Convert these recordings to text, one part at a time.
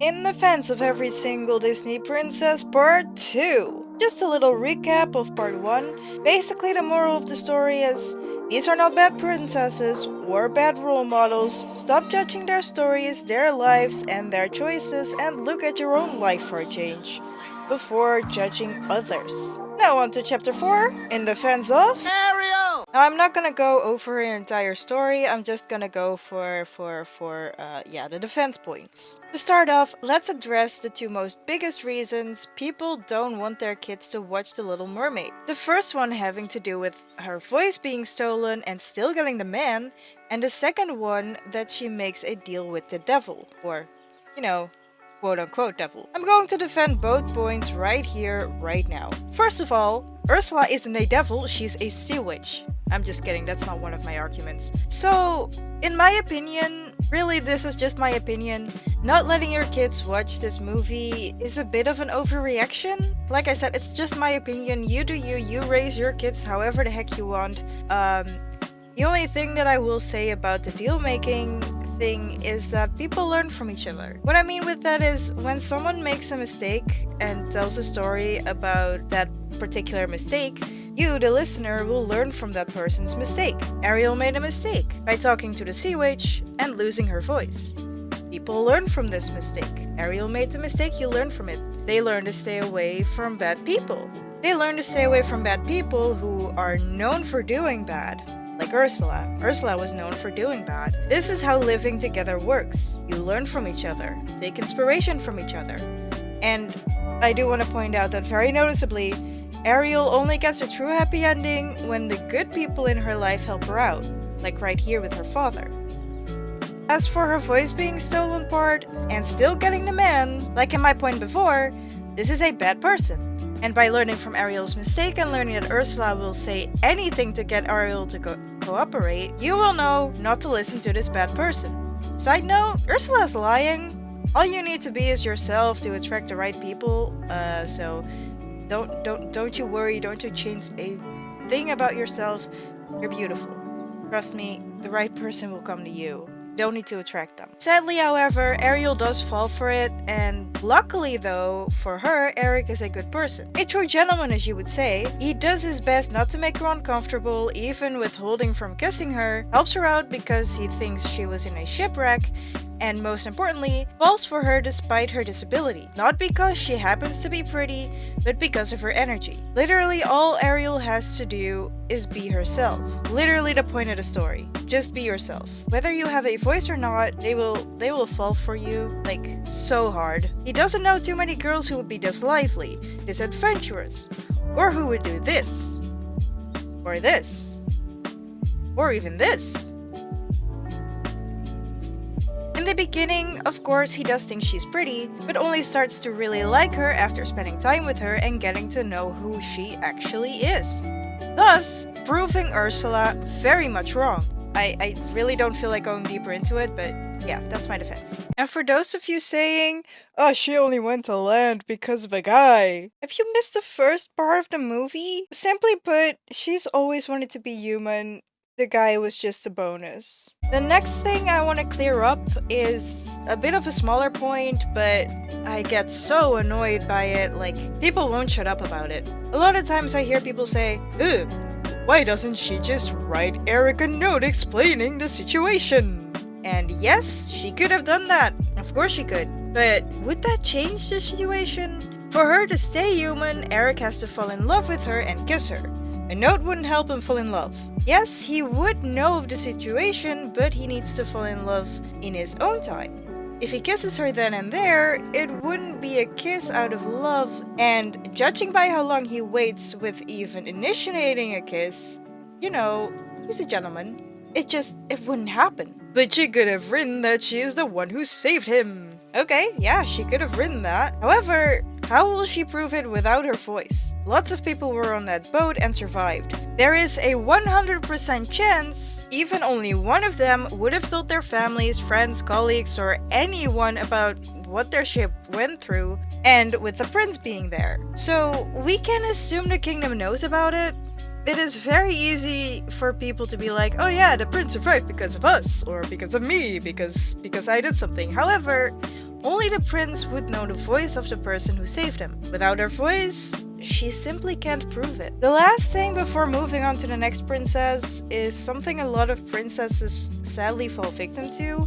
In Defense of Every Single Disney Princess Part 2. Just a little recap of Part 1. Basically, the moral of the story is these are not bad princesses or bad role models. Stop judging their stories, their lives, and their choices, and look at your own life for a change before judging others. Now on to Chapter 4, In Defense of Ariel! Now I'm not gonna go over an entire story, I'm just gonna go for the defense points. To start off, let's address the two most biggest reasons people don't want their kids to watch The Little Mermaid. The first one having to do with her voice being stolen and still getting the man, and the second one that she makes a deal with the devil, or, quote-unquote devil. I'm going to defend both points right here, right now. First of all, Ursula isn't a devil, she's a sea witch. I'm just kidding, that's not one of my arguments. So, in my opinion, really this is just my opinion, not letting your kids watch this movie is a bit of an overreaction. Like I said, it's just my opinion, you do you, you raise your kids however the heck you want. The only thing that I will say about the deal making thing is that people learn from each other. What I mean with that is when someone makes a mistake and tells a story about that particular mistake, you, the listener, will learn from that person's mistake. Ariel made a mistake by talking to the sea witch and losing her voice. People learn from this mistake. Ariel made the mistake, you learn from it. They learn to stay away from bad people. They learn to stay away from bad people who are known for doing bad. Like Ursula. Ursula was known for doing bad. This is how living together works. You learn from each other, take inspiration from each other. And I do want to point out that very noticeably, Ariel only gets a true happy ending when the good people in her life help her out, like right here with her father. As for her voice being stolen part, and still getting the man, like in my point before, this is a bad person. And by learning from Ariel's mistake and learning that Ursula will say anything to get Ariel to cooperate, you will know not to listen to this bad person. Side note, Ursula's lying. All you need to be is yourself to attract the right people, so don't you worry, don't you change a thing about yourself. You're beautiful. Trust me, the right person will come to you. Don't need to attract them. Sadly, however, Ariel does fall for it, and luckily though, for her, Eric is a good person. A true gentleman, as you would say. He does his best not to make her uncomfortable, even withholding from kissing her, helps her out because he thinks she was in a shipwreck, and most importantly, falls for her despite her disability. Not because she happens to be pretty, but because of her energy. Literally all Ariel has to do is be herself. Literally the point of the story. Just be yourself. Whether you have a voice or not, they will fall for you, like, so hard. He doesn't know too many girls who would be this lively, this adventurous, or who would do this, or this, or even this. In the beginning, of course, he does think she's pretty, but only starts to really like her after spending time with her and getting to know who she actually is. Thus, proving Ursula very much wrong. I really don't feel like going deeper into it, but yeah, that's my defense. And for those of you saying, oh, she only went to land because of a guy. If you missed the first part of the movie, simply put, she's always wanted to be human. The guy was just a bonus. The next thing I want to clear up is a bit of a smaller point, but I get so annoyed by it, like, people won't shut up about it. A lot of times I hear people say, ugh, why doesn't she just write Eric a note explaining the situation? And yes, she could have done that. Of course she could. But would that change the situation? For her to stay human, Eric has to fall in love with her and kiss her. A note wouldn't help him fall in love. Yes, he would know of the situation, but he needs to fall in love in his own time. If he kisses her then and there, it wouldn't be a kiss out of love, and judging by how long he waits with even initiating a kiss, he's a gentleman. It wouldn't happen. But she could have written that she is the one who saved him. Okay, yeah, she could have written that. However, how will she prove it without her voice? Lots of people were on that boat and survived. There is a 100% chance even only one of them would have told their families, friends, colleagues, or anyone about what their ship went through, and with the prince being there. So we can assume the kingdom knows about it. It is very easy for people to be like, oh yeah, the prince survived because of us, or because of me, because I did something. However, Only the prince would know the voice of the person who saved him. Without her voice, she simply can't prove it. The last thing before moving on to the next princess is something a lot of princesses sadly fall victim to.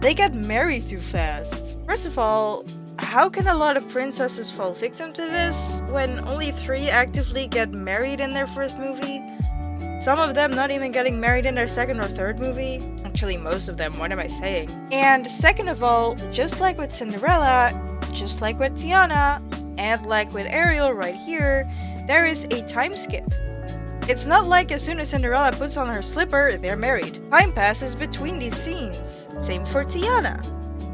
They get married too fast. First of all, how can a lot of princesses fall victim to this when only 3 actively get married in their first movie? Some of them not even getting married in their second or third movie. Actually, most of them, what am I saying? And second of all, just like with Cinderella, just like with Tiana, and like with Ariel right here, there is a time skip. It's not like as soon as Cinderella puts on her slipper, they're married. Time passes between these scenes. Same for Tiana.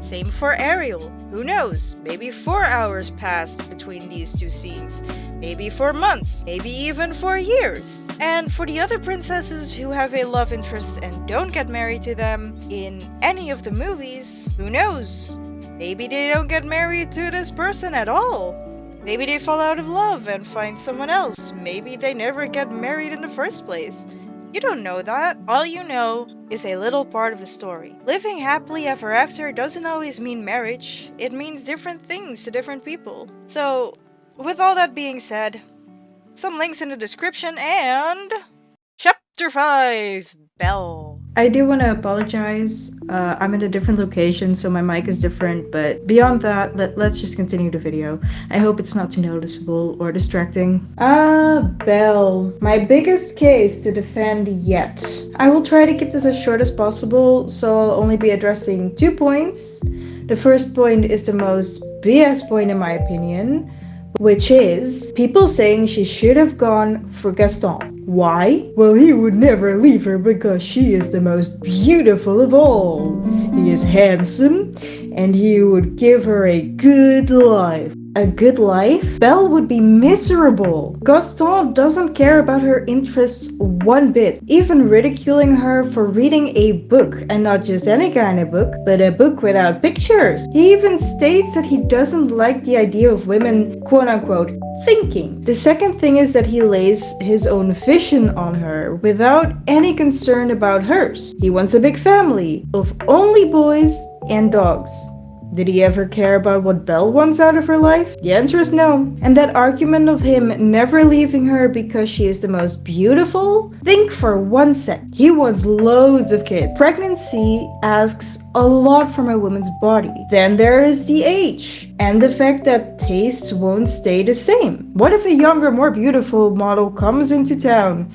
Same for Ariel. Who knows? Maybe 4 hours passed between these 2 scenes. Maybe 4 months. Maybe even 4 years. And for the other princesses who have a love interest and don't get married to them in any of the movies, who knows? Maybe they don't get married to this person at all. Maybe they fall out of love and find someone else. Maybe they never get married in the first place. You don't know that. All you know is a little part of the story. Living happily ever after doesn't always mean marriage. It means different things to different people. So, with all that being said, some links in the description and... Chapter 5, Belle. I do want to apologize. I'm in a different location, so my mic is different, but beyond that, let's just continue the video. I hope it's not too noticeable or distracting. Belle. My biggest case to defend yet. I will try to keep this as short as possible, so I'll only be addressing 2 points. The first point is the most BS point in my opinion, which is people saying she should have gone for Gaston. Why? Well, he would never leave her because she is the most beautiful of all. He is handsome and he would give her a good life. A good life? Belle would be miserable. Gaston doesn't care about her interests one bit, even ridiculing her for reading a book, and not just any kind of book, but a book without pictures. He even states that he doesn't like the idea of women, quote-unquote, thinking. The second thing is that he lays his own vision on her without any concern about hers. He wants a big family of only boys and dogs. Did he ever care about what Belle wants out of her life? The answer is no. And that argument of him never leaving her because she is the most beautiful? Think for 1 sec. He wants loads of kids. Pregnancy asks a lot from a woman's body. Then there is the age. And the fact that tastes won't stay the same. What if a younger, more beautiful model comes into town?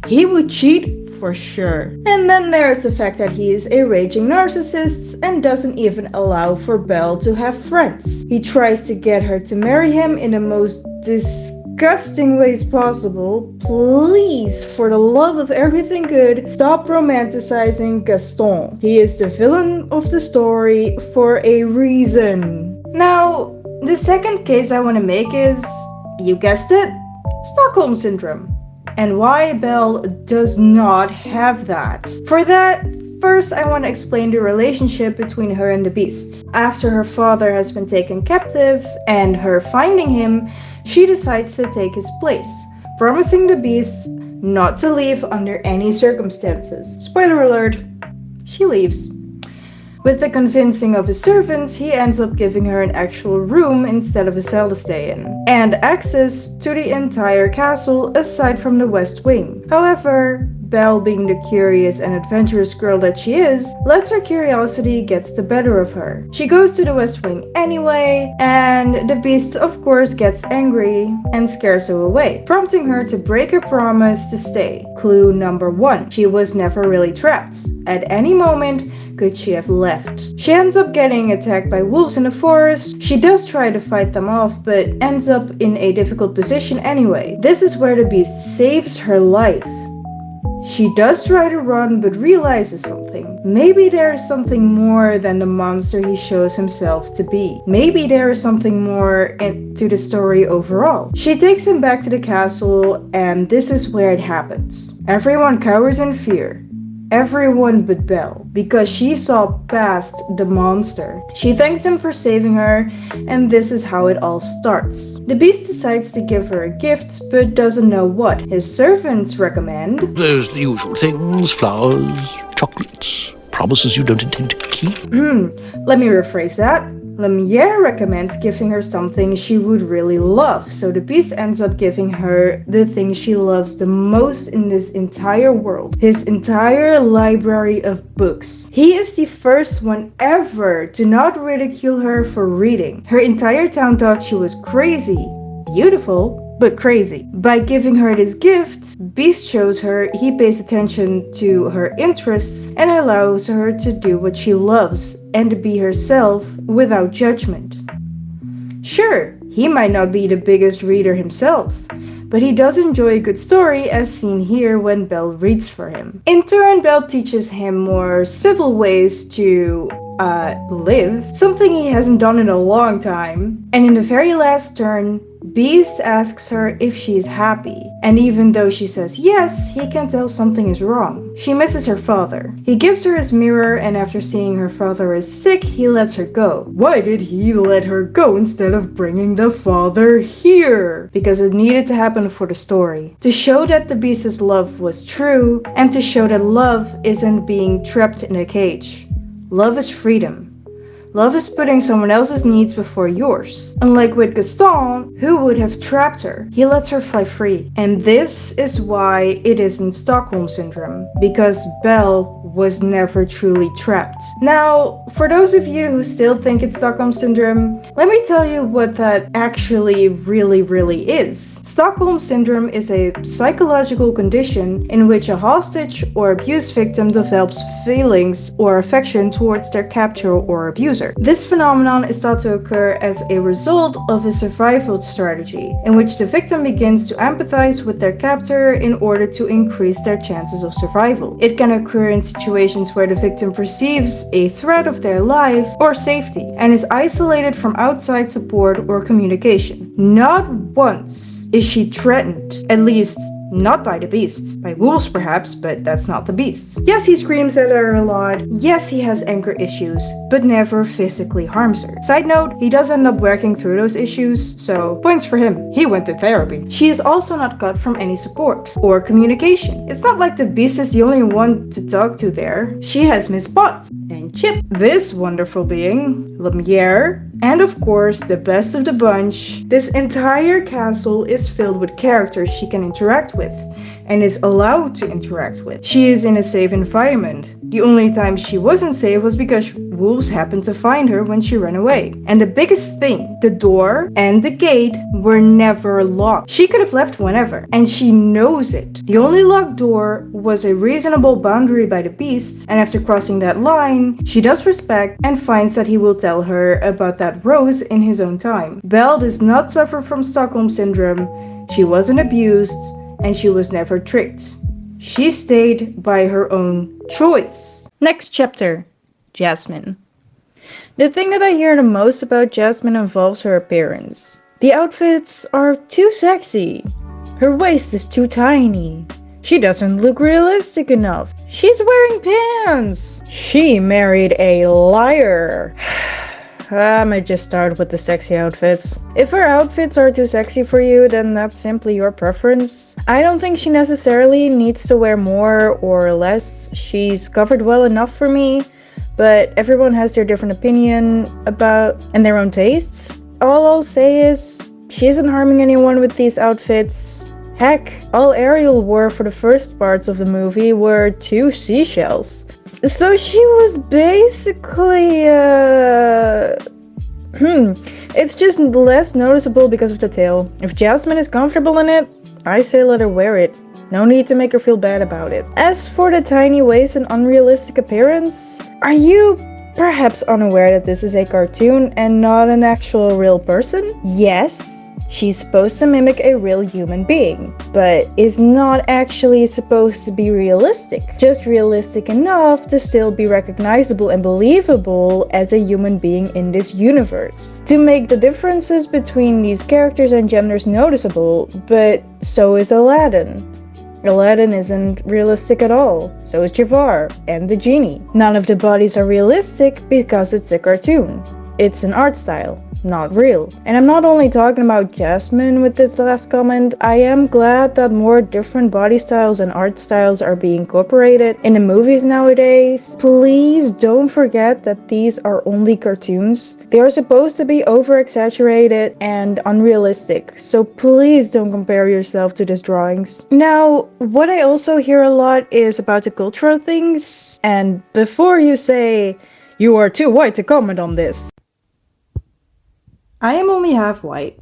He would cheat for sure. And then there's the fact that he is a raging narcissist and doesn't even allow for Belle to have friends. He tries to get her to marry him in the most disgusting ways possible. Please, for the love of everything good, stop romanticizing Gaston. He is the villain of the story for a reason. Now, the second case I want to make is, you guessed it, Stockholm Syndrome. And why Belle does not have that. For that, first I want to explain the relationship between her and the Beast. After her father has been taken captive and her finding him, she decides to take his place, promising the Beast not to leave under any circumstances. Spoiler alert, she leaves. With the convincing of his servants, he ends up giving her an actual room instead of a cell to stay in, and access to the entire castle aside from the West Wing. However, Belle, being the curious and adventurous girl that she is, lets her curiosity get the better of her. She goes to the West Wing anyway, and the Beast of course gets angry and scares her away, prompting her to break her promise to stay. Clue number 1. She was never really trapped. At any moment could she have left. She ends up getting attacked by wolves in the forest. She does try to fight them off, but ends up in a difficult position anyway. This is where the Beast saves her life. She does try to run, but realizes something. Maybe there is something more than the monster he shows himself to be. Maybe there is something more to the story overall. She takes him back to the castle, and this is where it happens. Everyone cowers in fear. Everyone but Belle, because she saw past the monster. She thanks him for saving her, and this is how it all starts. The Beast decides to give her a gift, but doesn't know what. His servants recommend... There's the usual things, flowers, chocolates, promises you don't intend to keep. Let me rephrase that. Lumiere recommends giving her something she would really love, so the beast ends up giving her the thing she loves the most in this entire world, his entire library of books. He is the first one ever to not ridicule her for reading. Her entire town thought she was crazy, beautiful, but crazy. By giving her this gift, Beast shows her he pays attention to her interests and allows her to do what she loves and be herself without judgment. Sure, he might not be the biggest reader himself, but he does enjoy a good story as seen here when Belle reads for him. In turn, Belle teaches him more civil ways to live, something he hasn't done in a long time. And in the very last turn, Beast asks her if she is happy, and even though she says yes, he can tell something is wrong. She misses her father. He gives her his mirror, and after seeing her father is sick, he lets her go. Why did he let her go instead of bringing the father here? Because it needed to happen for the story. To show that the Beast's love was true, and to show that love isn't being trapped in a cage. Love is freedom. Love is putting someone else's needs before yours. Unlike with Gaston, who would have trapped her, he lets her fly free. And this is why it isn't Stockholm Syndrome, because Belle was never truly trapped. Now, for those of you who still think it's Stockholm Syndrome, let me tell you what that actually really is. Stockholm Syndrome is a psychological condition in which a hostage or abuse victim develops feelings or affection towards their captor or abuser. This phenomenon is thought to occur as a result of a survival strategy, in which the victim begins to empathize with their captor in order to increase their chances of survival. It can occur in situations where the victim perceives a threat of their life or safety and is isolated from outside support or communication. Not once is she threatened, at least not by the beasts. By wolves perhaps, but that's not the beasts. Yes, he screams at her a lot. Yes, he has anger issues, but never physically harms her. Side note, he does end up working through those issues, so points for him. He went to therapy. She is also not cut from any support or communication. It's not like the beast is the only one to talk to there. She has Miss Potts and Chip, this wonderful being, Lumiere, and of course, the best of the bunch. This entire castle is filled with characters she can interact with and is allowed to interact with. She is in a safe environment. The only time she wasn't safe was because wolves happened to find her when she ran away. And the biggest thing, the door and the gate were never locked. She could have left whenever, and she knows it. The only locked door was a reasonable boundary by the beasts, and after crossing that line, she does respect and finds that he will tell her about that rose in his own time. Belle does not suffer from Stockholm Syndrome. She wasn't abused, and she was never tricked. She stayed by her own choice. Next chapter, Jasmine. The thing that I hear the most about Jasmine involves her appearance. The outfits are too sexy. Her waist is too tiny. She doesn't look realistic enough. She's wearing pants. She married a liar. I might just start with the sexy outfits. If her outfits are too sexy for you, then that's simply your preference. I don't think she necessarily needs to wear more or less. She's covered well enough for me, but everyone has their different opinion about and their own tastes. All I'll say is, she isn't harming anyone with these outfits. Heck, all Ariel wore for the first parts of the movie were 2 seashells. So she was basically, it's just less noticeable because of the tail. If Jasmine is comfortable in it, I say let her wear it. No need to make her feel bad about it. As for the tiny waist and unrealistic appearance, are you perhaps unaware that this is a cartoon and not an actual real person? Yes. She's supposed to mimic a real human being, but is not actually supposed to be realistic. Just realistic enough to still be recognizable and believable as a human being in this universe. To make the differences between these characters and genders noticeable, but so is Aladdin. Aladdin isn't realistic at all, so is Jafar and the genie. None of the bodies are realistic because it's a cartoon. It's an art style, not real. And I'm not only talking about Jasmine with this last comment, I am glad that more different body styles and art styles are being incorporated in the movies nowadays. Please don't forget that these are only cartoons. They are supposed to be over-exaggerated and unrealistic, so please don't compare yourself to these drawings. Now, what I also hear a lot is about the cultural things, and before you say, "You are too white to comment on this," I am only half white.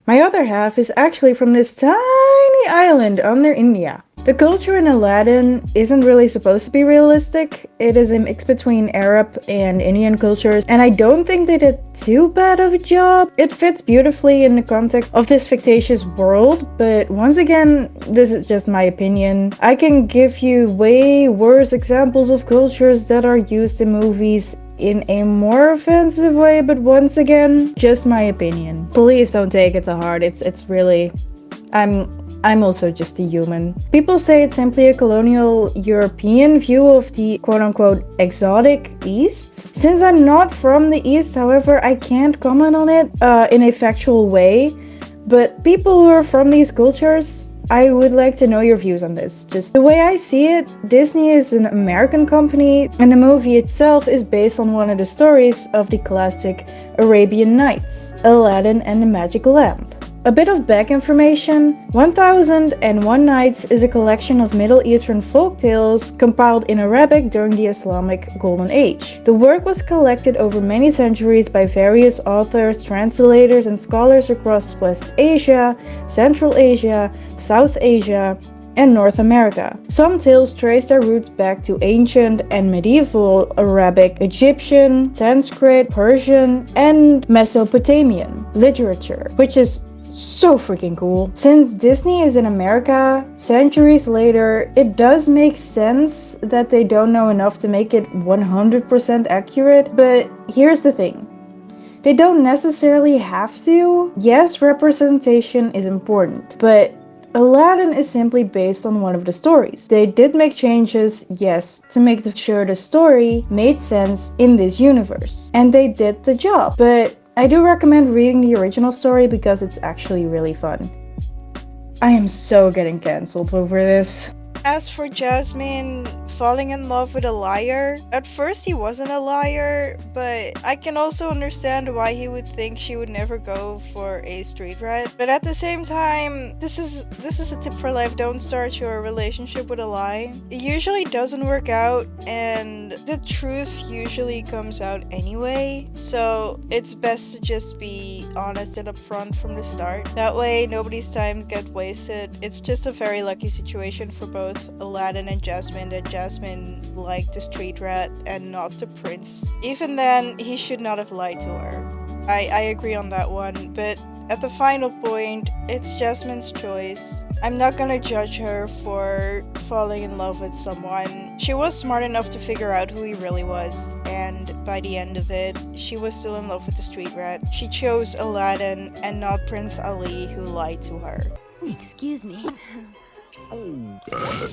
my other half is actually from this tiny island under India. The culture in Aladdin isn't really supposed to be realistic. It is a mix between Arab and Indian cultures, and I don't think they did too bad of a job. It fits beautifully in the context of this fictitious world, but once again, this is just my opinion. I can give you way worse examples of cultures that are used in movies in a more offensive way, but once again, just my opinion. Please don't take it to heart. It's really... I'm also just a human. People say it's simply a colonial European view of the quote-unquote exotic East. Since I'm not from the East, however, I can't comment on it in a factual way, but people who are from these cultures, I would like to know your views on this. Just the way I see it, Disney is an American company, and the movie itself is based on one of the stories of the classic Arabian Nights, Aladdin and the Magic Lamp. A bit of back information: 1001 Nights is a collection of Middle Eastern folk tales compiled in Arabic during the Islamic Golden Age. The work was collected over many centuries by various authors, translators, and scholars across West Asia, Central Asia, South Asia, and North America. Some tales trace their roots back to ancient and medieval Arabic, Egyptian, Sanskrit, Persian, and Mesopotamian literature, which is so freaking cool. Since Disney is in America, centuries later, it does make sense that they don't know enough to make it 100% accurate, but here's the thing. They don't necessarily have to. Yes, representation is important, but Aladdin is simply based on one of the stories. They did make changes, yes, to make sure the story made sense in this universe. And they did the job, but I do recommend reading the original story because it's actually really fun. I am so getting cancelled over this. As for Jasmine falling in love with a liar, at first he wasn't a liar, but I can also understand why he would think she would never go for a street rat. But at the same time, this is a tip for life: don't start your relationship with a lie. It usually doesn't work out, and the truth usually comes out anyway, so it's best to just be honest and upfront from the start. That way nobody's time gets wasted. It's just a very lucky situation for both Aladdin and Jasmine that Jasmine liked the street rat and not the prince. Even then, he should not have lied to her. I agree on that one, but at the final point, it's Jasmine's choice. I'm not gonna judge her for falling in love with someone. She was smart enough to figure out who he really was, and by the end of it, she was still in love with the street rat. She chose Aladdin and not Prince Ali, who lied to her. Excuse me. Oh, God.